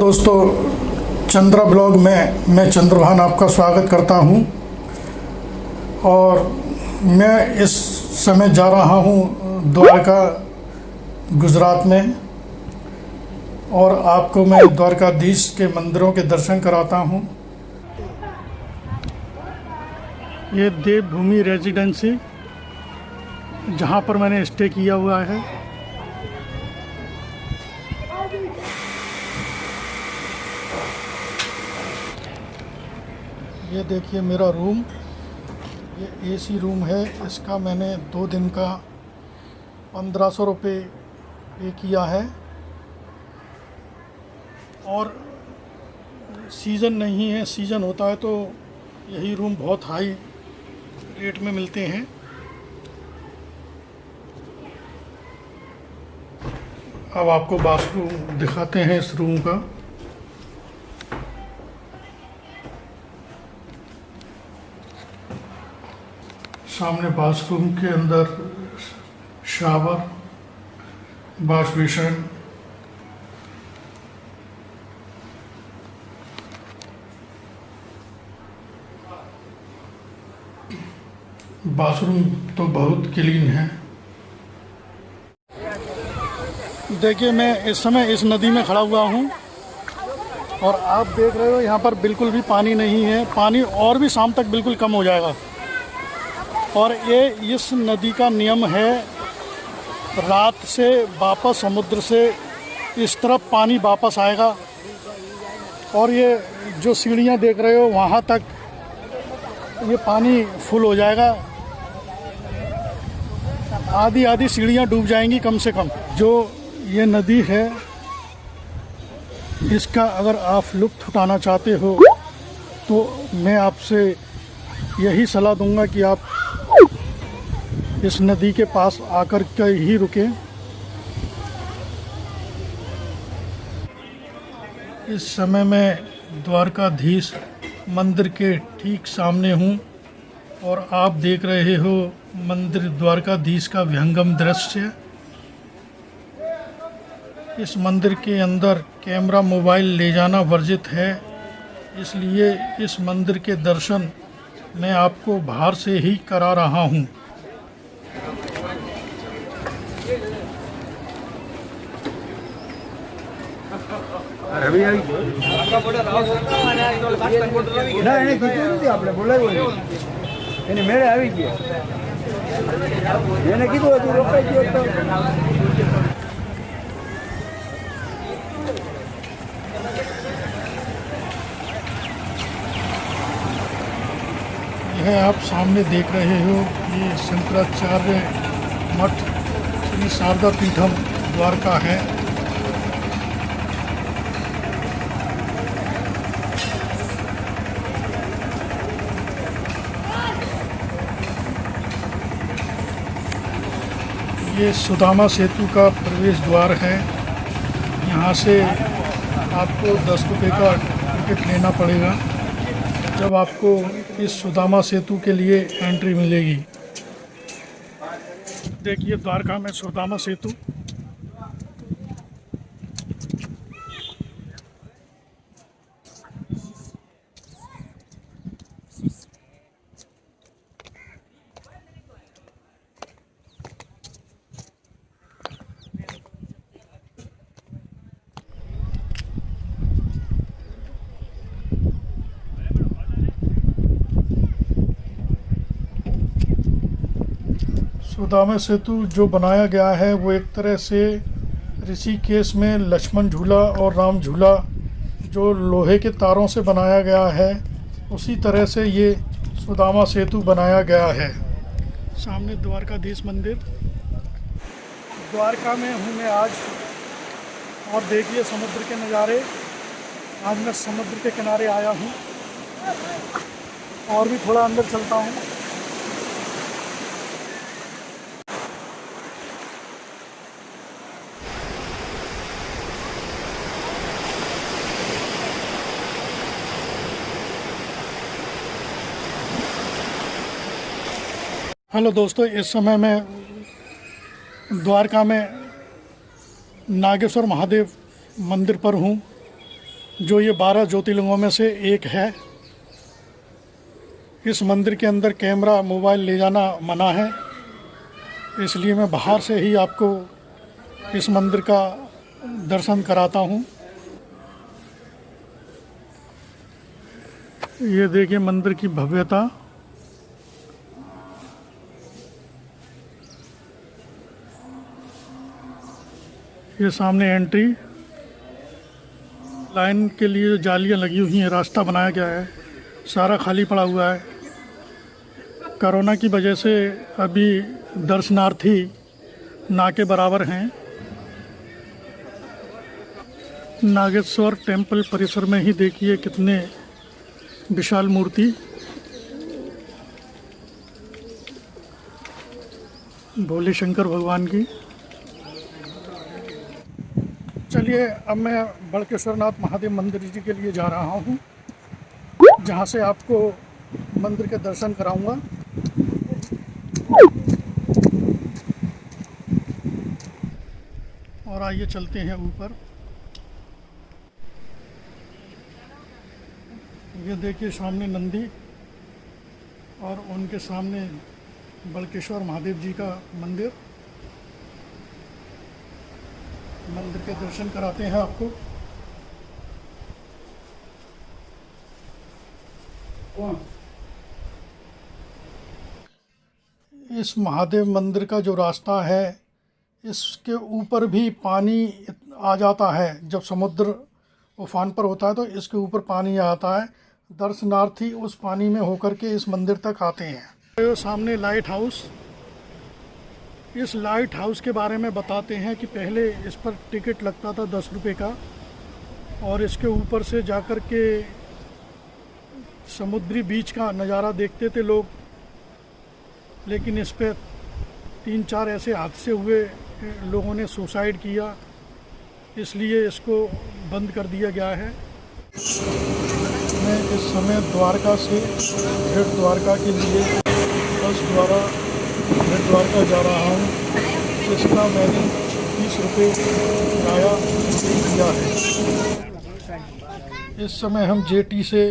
दोस्तों, चंद्रा ब्लॉग में मैं चंद्रभान आपका स्वागत करता हूं। और मैं इस समय जा रहा हूं द्वारका, गुजरात में। और आपको मैं द्वारकाधीश के मंदिरों के दर्शन कराता हूं। ये देवभूमि रेजिडेंसी, जहां पर मैंने स्टे किया हुआ है। ये देखिए मेरा रूम, ये एसी रूम है। इसका मैंने 2 दिन का 1500 रुपये पे किया है। और सीज़न नहीं है, सीज़न होता है तो यही रूम बहुत हाई रेट में मिलते हैं। अब आपको बाथरूम दिखाते हैं इस रूम का। सामने बाथरूम के अंदर शावर, वॉश बेसिन, बाथरूम तो बहुत क्लीन है। देखिए, मैं इस समय इस नदी में खड़ा हुआ हूँ और आप देख रहे हो यहाँ पर बिल्कुल भी पानी नहीं है। पानी और भी शाम तक बिल्कुल कम हो जाएगा। और ये इस नदी का नियम है, रात से वापस समुद्र से इस तरफ पानी वापस आएगा। और ये जो सीढ़ियाँ देख रहे हो वहाँ तक ये पानी फुल हो जाएगा। आधी सीढ़ियाँ डूब जाएंगी कम से कम। जो ये नदी है, इसका अगर आप लुत्फ़ उठाना चाहते हो तो मैं आपसे यही सलाह दूंगा कि आप इस नदी के पास आकर के ही रुकें। इस समय मैं द्वारकाधीश मंदिर के ठीक सामने हूँ और आप देख रहे हो मंदिर द्वारकाधीश का विहंगम दृश्य। इस मंदिर के अंदर कैमरा, मोबाइल ले जाना वर्जित है, इसलिए इस मंदिर के दर्शन मैं आपको बाहर से ही करा रहा हूँ। यह आप सामने देख रहे हो, ये शंकराचार्य मठ श्री शारदा पीठम द्वारका है। ये सुदामा सेतु का प्रवेश द्वार है। यहाँ से आपको 10 रुपये का टिकट लेना पड़ेगा जब आपको इस सुदामा सेतु के लिए एंट्री मिलेगी। देखिए द्वारका में सुदामा सेतु। सुदामा सेतु जो बनाया गया है वो एक तरह से ऋषिकेश में लक्ष्मण झूला और राम झूला जो लोहे के तारों से बनाया गया है, उसी तरह से ये सुदामा सेतु बनाया गया है। सामने द्वारकाधीश मंदिर। द्वारका में हूँ मैं आज, और देखिए समुद्र के नज़ारे। आज मैं समुद्र के किनारे आया हूँ और भी थोड़ा अंदर चलता हूँ। हेलो दोस्तों, इस समय मैं द्वारका में नागेश्वर महादेव मंदिर पर हूँ जो ये 12 ज्योतिर्लिंगों में से एक है। इस मंदिर के अंदर कैमरा मोबाइल ले जाना मना है, इसलिए मैं बाहर से ही आपको इस मंदिर का दर्शन कराता हूँ। ये देखिए मंदिर की भव्यता। ये सामने एंट्री, लाइन के लिए जालियां लगी हुई हैं, रास्ता बनाया गया है, सारा खाली पड़ा हुआ है। कोरोना की वजह से अभी दर्शनार्थी ना के बराबर हैं। नागेश्वर टेम्पल परिसर में ही देखिए कितने विशाल मूर्ति। भोले शंकर भगवान की। चलिए अब मैं बड़केश्वरनाथ महादेव मंदिर जी के लिए जा रहा हूँ, जहाँ से आपको मंदिर के दर्शन कराऊंगा। और आइए चलते हैं ऊपर। ये देखिए सामने नंदी और उनके सामने बड़केश्वर महादेव जी का मंदिर। मंदिर के दर्शन कराते हैं आपको। इस महादेव मंदिर का जो रास्ता है, इसके ऊपर भी पानी आ जाता है। जब समुद्र उफान पर होता है तो इसके ऊपर पानी आता है। दर्शनार्थी उस पानी में होकर के इस मंदिर तक आते हैं। तो सामने लाइट हाउस। इस लाइट हाउस के बारे में बताते हैं कि पहले इस पर टिकट लगता था 10 रुपये का, और इसके ऊपर से जाकर के समुद्री बीच का नज़ारा देखते थे लोग। लेकिन इस पर 3-4 ऐसे हादसे हुए, लोगों ने सुसाइड किया, इसलिए इसको बंद कर दिया गया है। मैं इस समय द्वारका से भेट द्वारका के लिए बस द्वारा भेट द्वारका जा रहा हूँ, जिसका मैंने 20 रुपये किराया दिया है। इस समय हम जेटी से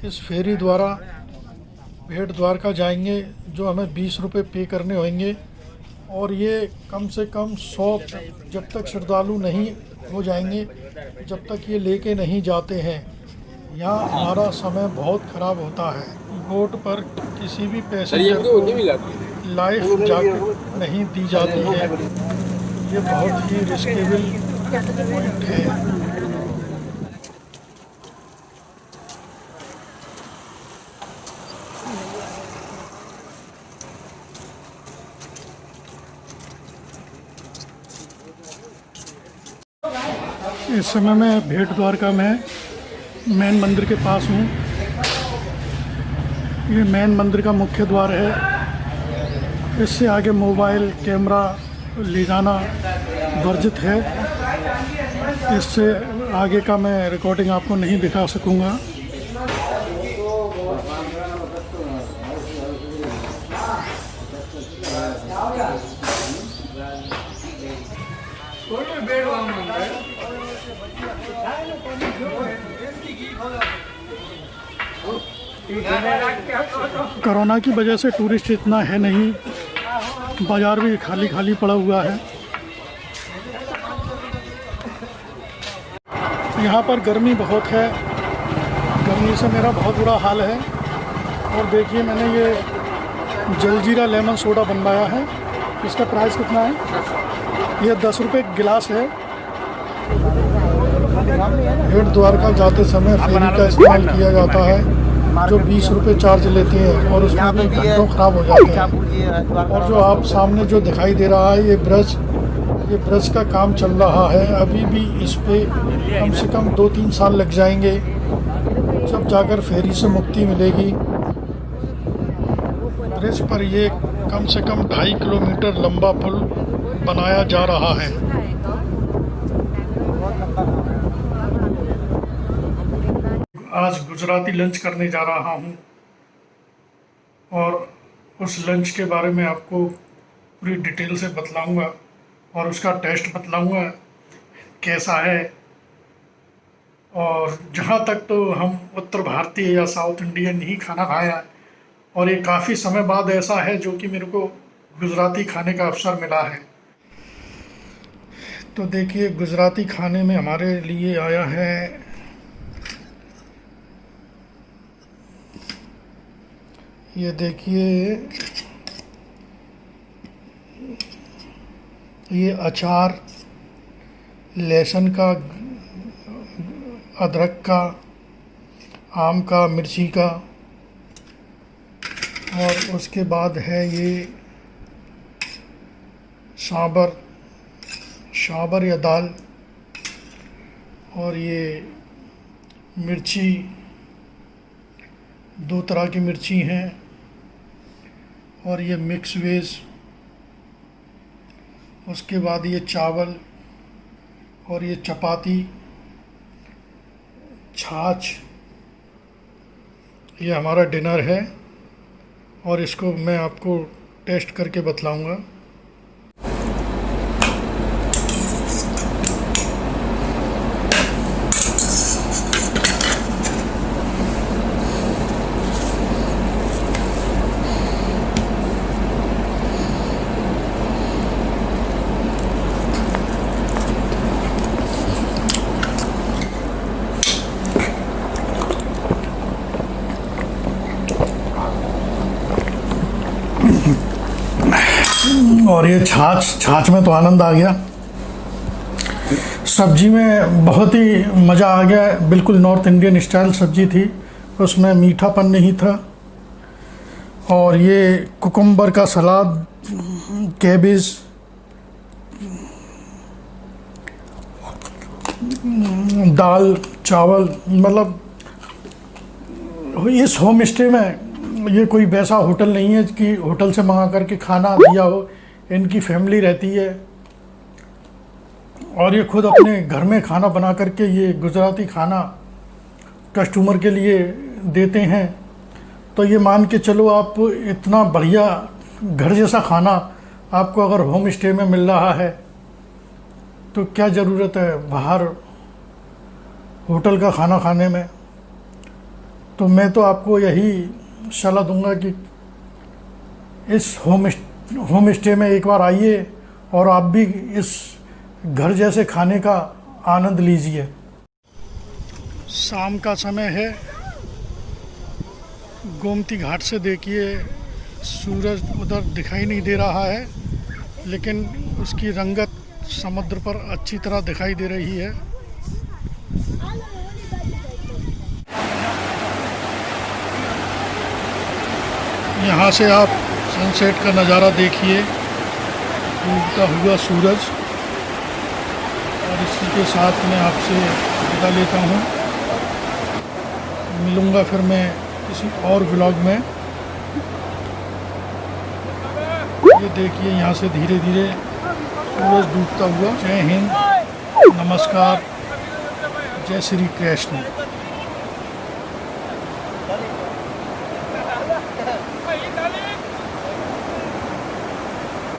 इस फेरी द्वारा भेट द्वारका जाएंगे, जो हमें 20 रुपये पे करने होंगे। और ये कम से कम 100, जब तक श्रद्धालु नहीं हो जाएंगे, जब तक ये लेके नहीं जाते हैं। यहाँ हमारा समय बहुत ख़राब होता है। बोट पर किसी भी पैसेंजर को लाइफ जैकेट नहीं दी जाती है। ये बहुत ही रिस्केबल पॉइंट है। इस समय मैं भेट द्वारका में मेन मंदिर के पास हूँ। ये मेन मंदिर का मुख्य द्वार है। इससे आगे मोबाइल कैमरा ले जाना वर्जित है। इससे आगे का मैं रिकॉर्डिंग आपको नहीं दिखा सकूँगा। कोरोना की वजह से टूरिस्ट इतना है नहीं, बाज़ार भी खाली खाली पड़ा हुआ है। यहाँ पर गर्मी बहुत है, गर्मी से मेरा बहुत बुरा हाल है। और देखिए मैंने ये जलजीरा लेमन सोडा बनवाया है। इसका प्राइस कितना है? ये 10 रुपये गिलास है। भेट द्वारका जाते समय फेरी का इस्तेमाल किया जाता है, जो 20 रुपये चार्ज लेते हैं, और उसमें भी घंटों ख़राब हो जाते हैं। और जो आप सामने जो दिखाई दे रहा है, ये ब्रज का काम चल रहा है। अभी भी इस पे कम से कम 2-3 साल लग जाएंगे, जब जाकर फेरी से मुक्ति मिलेगी। ब्रिज पर ये कम से कम 2.5 किलोमीटर लंबा पुल बनाया जा रहा है। आज गुजराती लंच करने जा रहा हूँ, और उस लंच के बारे में आपको पूरी डिटेल से बतलाऊँगा, और उसका टेस्ट बतलाऊँगा कैसा है। और जहाँ तक तो हम उत्तर भारतीय या साउथ इंडियन ही खाना खाया है, और ये काफ़ी समय बाद ऐसा है जो कि मेरे को गुजराती खाने का अवसर मिला है। तो देखिए, गुजराती खाने में हमारे लिए आया है ये देखिए, ये अचार लहसुन का, अदरक का, आम का, मिर्ची का, और उसके बाद है ये सांबर या दाल, और ये मिर्ची, 2 तरह की मिर्ची हैं, और ये मिक्स वेज। उसके बाद ये चावल, और ये चपाती, छाछ। ये हमारा डिनर है, और इसको मैं आपको टेस्ट करके बतलाऊंगा। और ये छाछ में तो आनंद आ गया। सब्जी में बहुत ही मज़ा आ गया, बिल्कुल नॉर्थ इंडियन स्टाइल सब्जी थी, उसमें मीठापन नहीं था। और ये कुकुम्बर का सलाद, कैबेज, दाल, चावल, मतलब इस होम स्टे में ये कोई वैसा होटल नहीं है कि होटल से मंगा करके खाना दिया हो। इनकी फैमिली रहती है, और ये खुद अपने घर में खाना बना करके ये गुजराती खाना कस्टमर के लिए देते हैं। तो ये मान के चलो, आप इतना बढ़िया घर जैसा खाना आपको अगर होम स्टे में मिल रहा है तो क्या ज़रूरत है बाहर होटल का खाना खाने में। तो मैं तो आपको यही सलाह दूंगा कि इस होम स्टे में एक बार आइए, और आप भी इस घर जैसे खाने का आनंद लीजिए। शाम का समय है, गोमती घाट से देखिए सूरज उधर दिखाई नहीं दे रहा है, लेकिन उसकी रंगत समुद्र पर अच्छी तरह दिखाई दे रही है। यहाँ से आप सनसेट का नज़ारा देखिए, डूबता हुआ सूरज। और इसी के साथ मैं आपसे विदा लेता हूँ। मिलूँगा फिर मैं किसी और व्लॉग में। ये देखिए, यहाँ से धीरे धीरे सूरज डूबता हुआ। जय हिंद, नमस्कार, जय श्री कृष्ण।